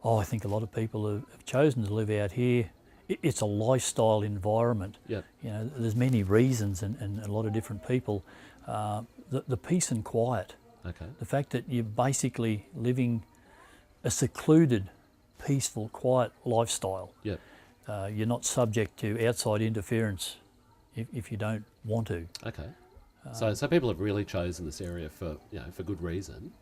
Oh, I think a lot of people have chosen to live out here. It's a lifestyle environment. Yep. You know, there's many reasons and a lot of different people. The peace and quiet. Okay. The fact that you're basically living a secluded, peaceful, quiet lifestyle. Yep. You're not subject to outside interference if you don't want to. Okay. So people have really chosen this area for good reason.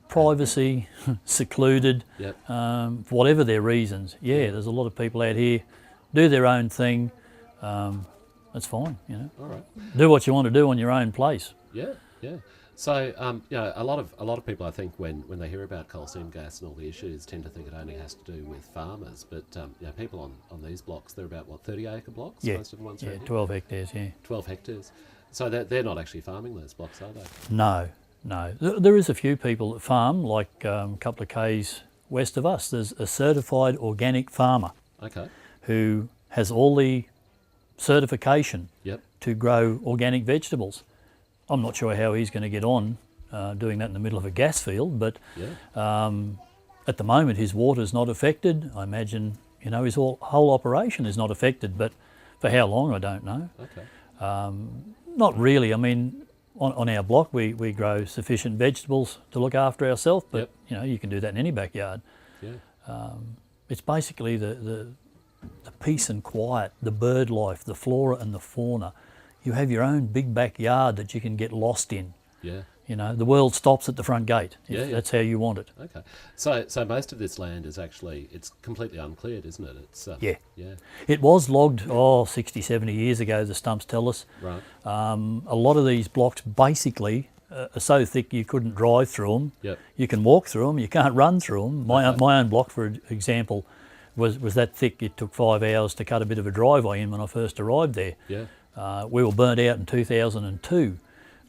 Privacy, secluded, Yep. for whatever their reasons. Yeah, there's a lot of people out here do their own thing. That's fine, you know. All right. Do what you want to do on your own place. Yeah. Yeah. So a lot of people, I think, when they hear about coal seam gas and all the issues, tend to think it only has to do with farmers. But people on these blocks, they're about 30-acre blocks. Yeah. Most of the ones. Yeah, around here? 12 hectares. Yeah. 12 hectares. So they're not actually farming those blocks, are they? No. There is a few people that farm, like a couple of k's west of us. There's a certified organic farmer. Okay. Who has all the certification Yep. to grow organic vegetables. I'm not sure how he's going to get on doing that in the middle of a gas field, but at the moment his water's not affected. I imagine, his whole operation is not affected, but for how long I don't know. Okay. Not really. I mean, on our block we grow sufficient vegetables to look after ourselves, but you can do that in any backyard. Yeah. It's basically the peace and quiet, the bird life, the flora and the fauna. You have your own big backyard that you can get lost in. Yeah. The world stops at the front gate, if Yeah. that's how you want it. Okay. So most of this land is actually, it's completely uncleared, isn't it? It's Yeah. Yeah. It was logged, 60, 70 years ago, the stumps tell us. Right. A lot of these blocks basically are so thick you couldn't drive through them. Yep. You can walk through them, you can't run through them. My own block, for example, was that thick it took 5 hours to cut a bit of a driveway in when I first arrived there. Yeah. We were burnt out in 2002,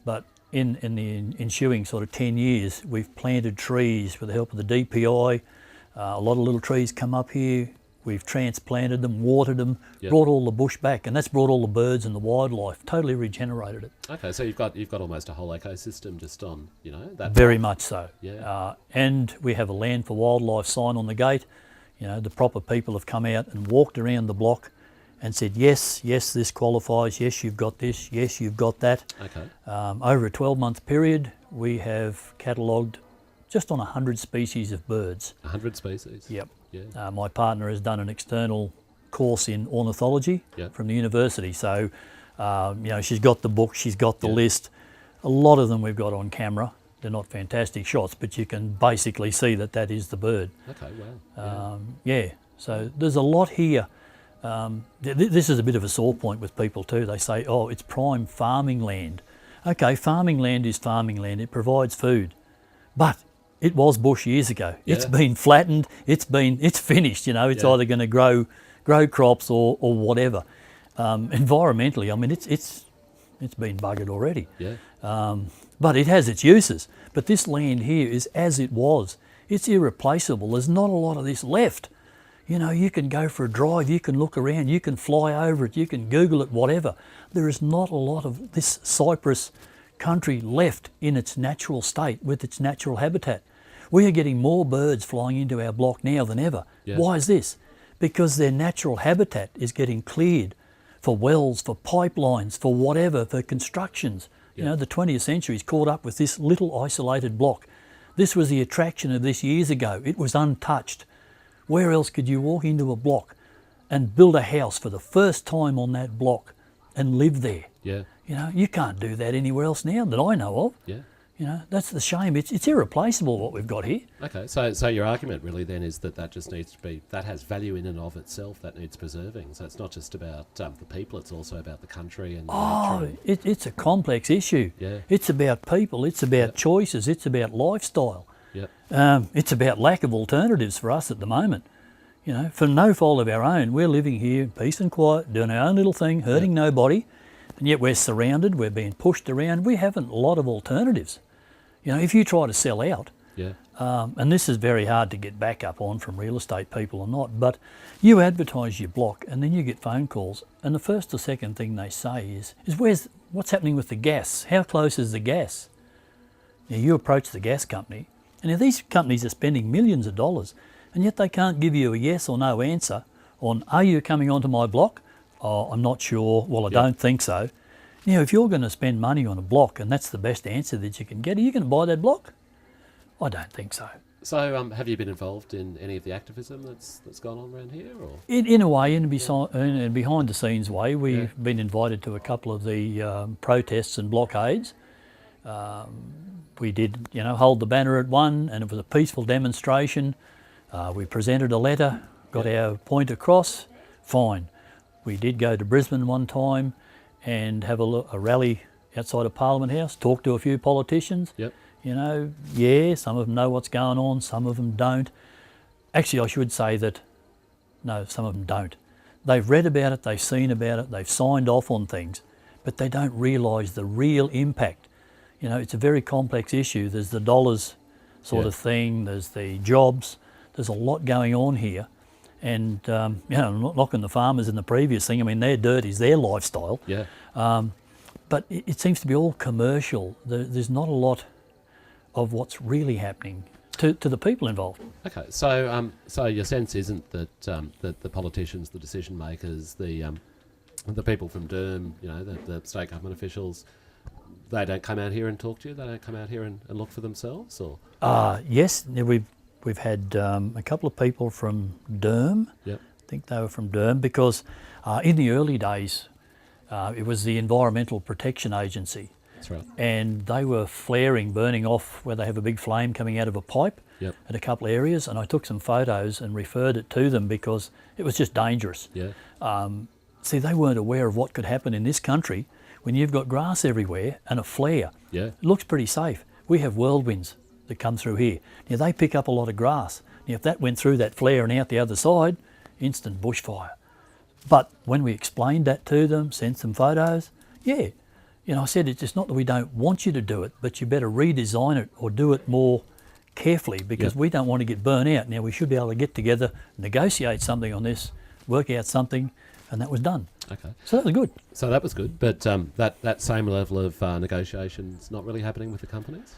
but in the ensuing sort of 10 years, we've planted trees with the help of the DPI. A lot of little trees come up here. We've transplanted them, watered them, brought all the bush back, and that's brought all the birds and the wildlife, totally regenerated it. Okay, so you've got almost a whole ecosystem just on, that. Very much so. Yeah. And we have a land for wildlife sign on the gate. The proper people have come out and walked around the block and said, yes, this qualifies, yes, you've got this, yes, you've got that. Okay. Over a 12-month period, we have catalogued just on 100 species of birds. 100 species? Yep. Yeah. My partner has done an external course in ornithology from the university. So, she's got the book, she's got the list. A lot of them we've got on camera. They're not fantastic shots, but you can basically see that is the bird. Okay, wow. So there's a lot here. This is a bit of a sore point with people too. They say, it's prime farming land. Okay, farming land is farming land. It provides food. But it was bush years ago. Yeah. It's been flattened. It's finished. It's either going to grow crops or whatever. Environmentally, I mean, it's been buggered already. Yeah. But it has its uses. But this land here is as it was. It's irreplaceable. There's not a lot of this left. You can go for a drive, you can look around, you can fly over it, you can Google it, whatever. There is not a lot of this cypress country left in its natural state with its natural habitat. We are getting more birds flying into our block now than ever. Yeah. Why is this? Because their natural habitat is getting cleared for wells, for pipelines, for whatever, for constructions. Yeah. The 20th century's caught up with this little isolated block. This was the attraction of this years ago. It was untouched. Where else could you walk into a block and build a house for the first time on that block and live there? Yeah. You can't do that anywhere else now that I know of. Yeah. That's the shame. It's irreplaceable what we've got here. Okay, so your argument really then is that just needs to be, that has value in and of itself, that needs preserving. So it's not just about the people, it's also about the country and nature. It's a complex issue. Yeah. It's about people, it's about choices, it's about lifestyle. Yep. It's about lack of alternatives for us at the moment. For no fault of our own, we're living here, peace and quiet, doing our own little thing, hurting nobody, and yet we're surrounded, we're being pushed around. We haven't a lot of alternatives. If you try to sell out, and this is very hard to get back up on from real estate people or not, but you advertise your block and then you get phone calls, and the first or second thing they say is what's happening with the gas? How close is the gas? Now you approach the gas company, and if these companies are spending millions of dollars, and yet they can't give you a yes or no answer on, are you coming onto my block? Oh, I'm not sure. Well, I don't think so. Now, if you're going to spend money on a block and that's the best answer that you can get, are you going to buy that block? I don't think so. So, have you been involved in any of the activism that's gone on around here, or? In a way, in a behind the scenes way, we've been invited to a couple of the protests and blockades. We did, hold the banner at one, and it was a peaceful demonstration. We presented a letter, got our point across, fine. We did go to Brisbane one time and have a rally outside of Parliament House, talk to a few politicians. Yep. Some of them know what's going on, some of them don't. Actually, I should say that, no, some of them don't. They've read about it, they've seen about it, they've signed off on things, but they don't realise the real impact. It's a very complex issue. There's the dollars sort of thing, there's the jobs, there's a lot going on here. And, I'm not knocking the farmers in the previous thing. I mean, their dirt is their lifestyle. Yeah. But it seems to be all commercial. There's not a lot of what's really happening to the people involved. Okay, so your sense isn't that that the politicians, the decision makers, the people from Durham, the state government officials, they don't come out here and talk to you. They don't come out here and look for themselves, or? Yes, we've had a couple of people from Durham. Yep. I think they were from Durham because in the early days it was the Environmental Protection Agency. That's right. And they were burning off where they have a big flame coming out of a pipe at a couple of areas, and I took some photos and referred it to them because it was just dangerous. Yeah. See, they weren't aware of what could happen in this country when you've got grass everywhere and a flare. Yeah. It looks pretty safe. We have whirlwinds that come through here. Now, they pick up a lot of grass. Now, if that went through that flare and out the other side, instant bushfire. But when we explained that to them, sent some photos, I said, it's not that we don't want you to do it, but you better redesign it or do it more carefully because we don't want to get burnt out. Now, we should be able to get together, negotiate something on this, work out something, and that was done. Okay. So that was good. So that was good, but that same level of negotiation's not really happening with the companies?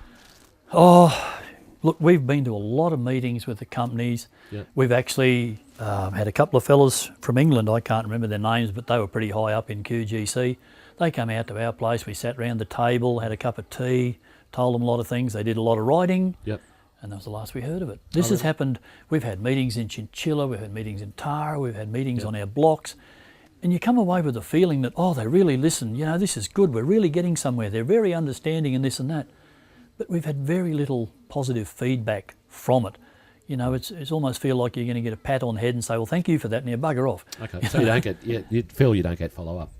Oh, look, we've been to a lot of meetings with the companies. Yep. We've actually had a couple of fellas from England, I can't remember their names, but they were pretty high up in QGC. They came out to our place, we sat round the table, had a cup of tea, told them a lot of things. They did a lot of writing, and that was the last we heard of it. This has happened. We've had meetings in Chinchilla, we've had meetings in Tara, we've had meetings on our blocks, and you come away with the feeling that, they really listen, this is good, we're really getting somewhere, they're very understanding and this and that. But we've had very little positive feedback from it. It's almost feel like you're going to get a pat on the head and say, well, thank you for that, now bugger off. Okay, so you feel you don't get follow-up?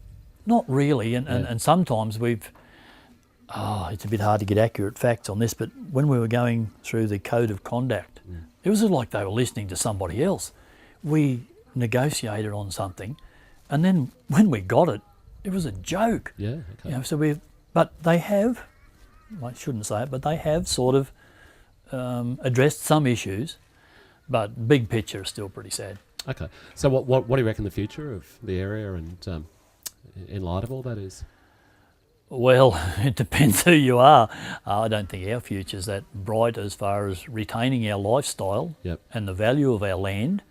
Not really, and sometimes it's a bit hard to get accurate facts on this, but when we were going through the code of conduct, it was like they were listening to somebody else. We negotiated on something, and then when we got it, it was a joke. Yeah, okay. But they have, I shouldn't say it, but they have sort of addressed some issues, but big picture is still pretty sad. Okay, so what do you reckon the future of the area and in light of all that is? Well, it depends who you are. I don't think our future's that bright as far as retaining our lifestyle and the value of our land.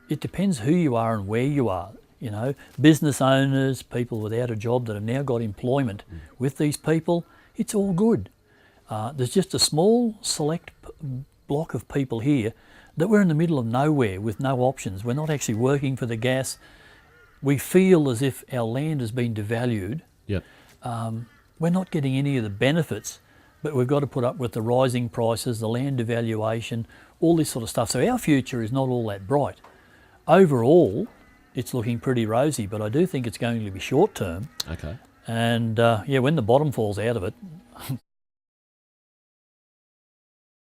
It depends who you are and where you are. Business owners, people without a job that have now got employment with these people, it's all good. There's just a small select block of people here that we're in the middle of nowhere with no options. We're not actually working for the gas. We feel as if our land has been devalued. We're not getting any of the benefits, but we've got to put up with the rising prices, the land devaluation, all this sort of stuff. So our future is not all that bright. Overall, it's looking pretty rosy, but I do think it's going to be short term. Okay. And when the bottom falls out of it,